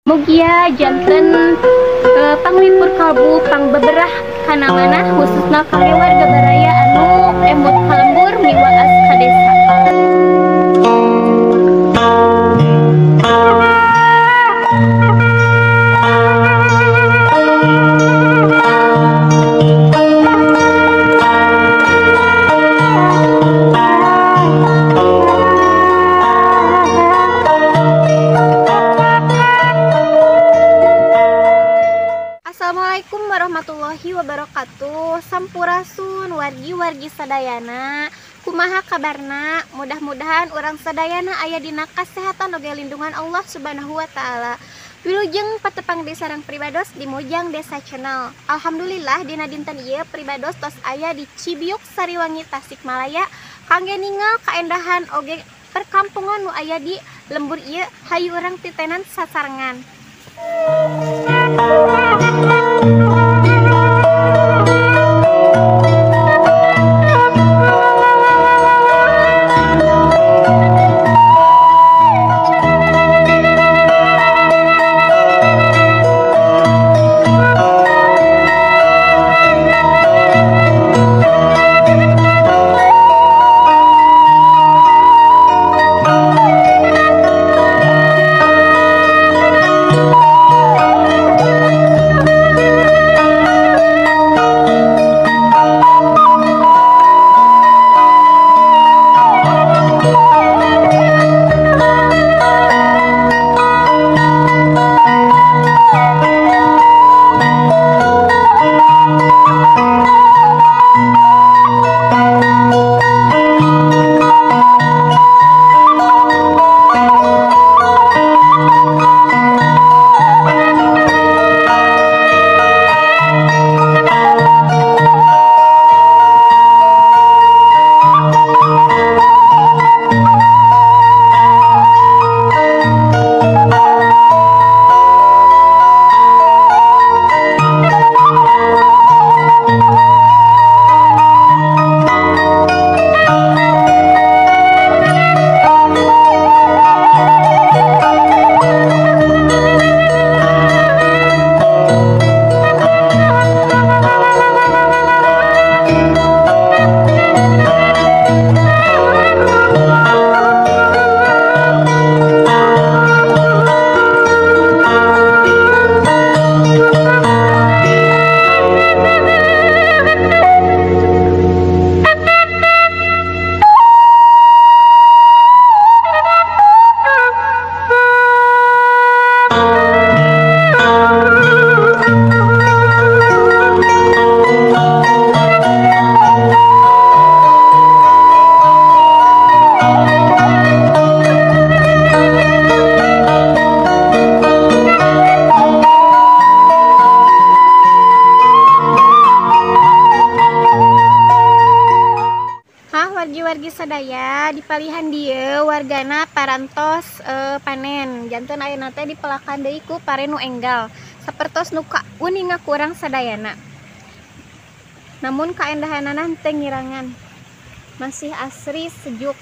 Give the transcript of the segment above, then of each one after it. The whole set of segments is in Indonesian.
Mugia janten panglipur kalbu pang beberah kana mana khususna kangge warga baraya anu emut kalembur miwaas ka desa. Assalamualaikum warahmatullahi wabarakatuh. Sampurasun wargi-wargi sadayana. Kumaha kabarna? Mudah-mudahan orang sadayana aya dina kasehatan oge lindungan Allah Subhanahu wa taala. Wilujeng patepang di sareng Pribados di Mojang Desa Channel. Alhamdulillah dina dinten ieu Pribados tos aya di Cibiuk Sariwangi Tasikmalaya kangge ningal kaendahan oge perkampungan nu aya di lembur ieu hayu urang titenan sasarengan. Wargi sadaya di palihan dieu wargana parantos panen janten ayeuna teh dipelakan deui ku pare nu enggal sapertos nu kauninga kurang sadayana. Namun kaendahanana teu ngirangan, masih asri sejuk.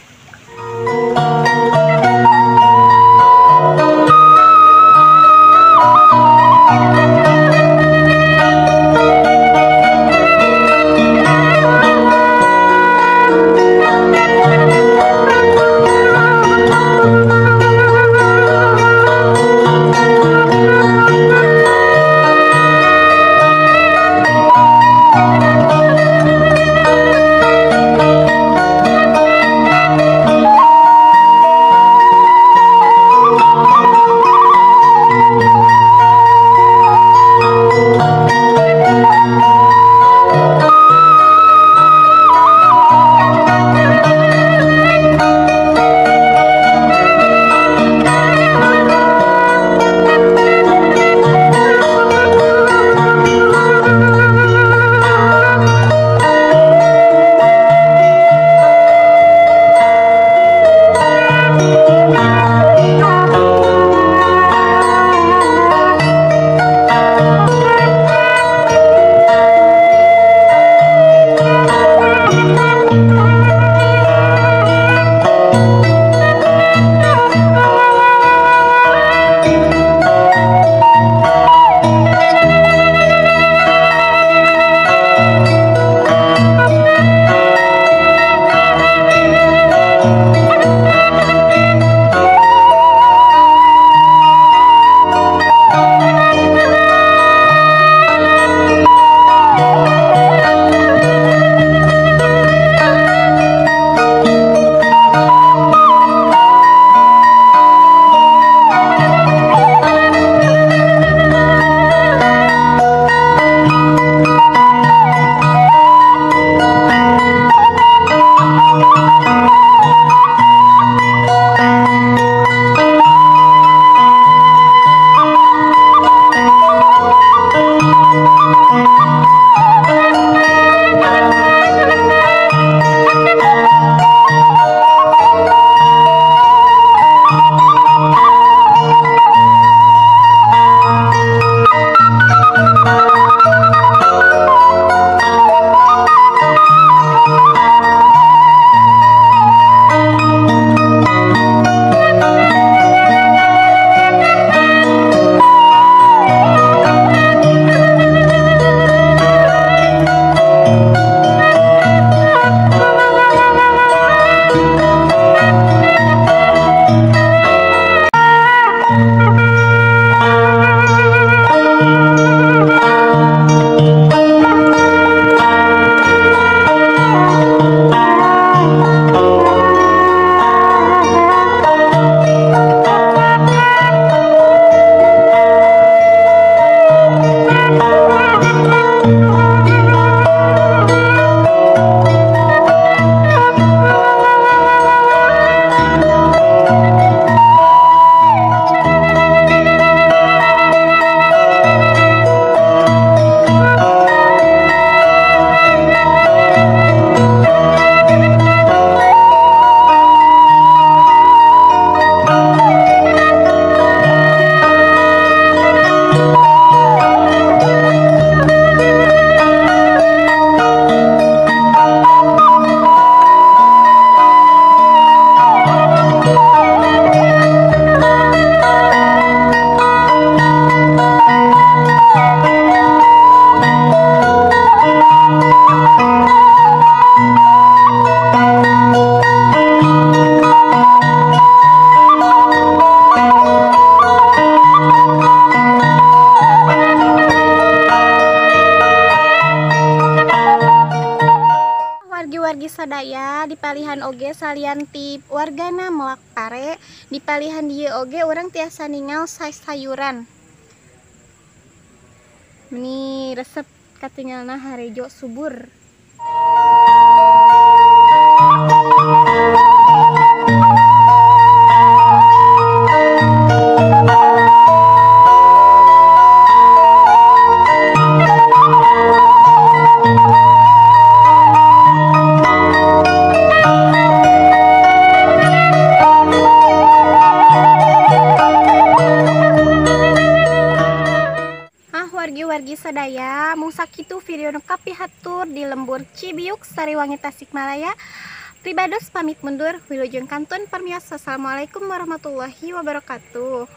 oge salianti wargana melak pare di palihan dieu oge urang tiasa ningal sayuran. Ini resep katinggalna harejo subur. Wargi sadaya, mung sakitu video nu kapihatur di Lembur Cibiuk, Sariwangi, Tasikmalaya. Pribados pamit mundur, wilujeng kantun permios. Assalamualaikum warahmatullahi wabarakatuh.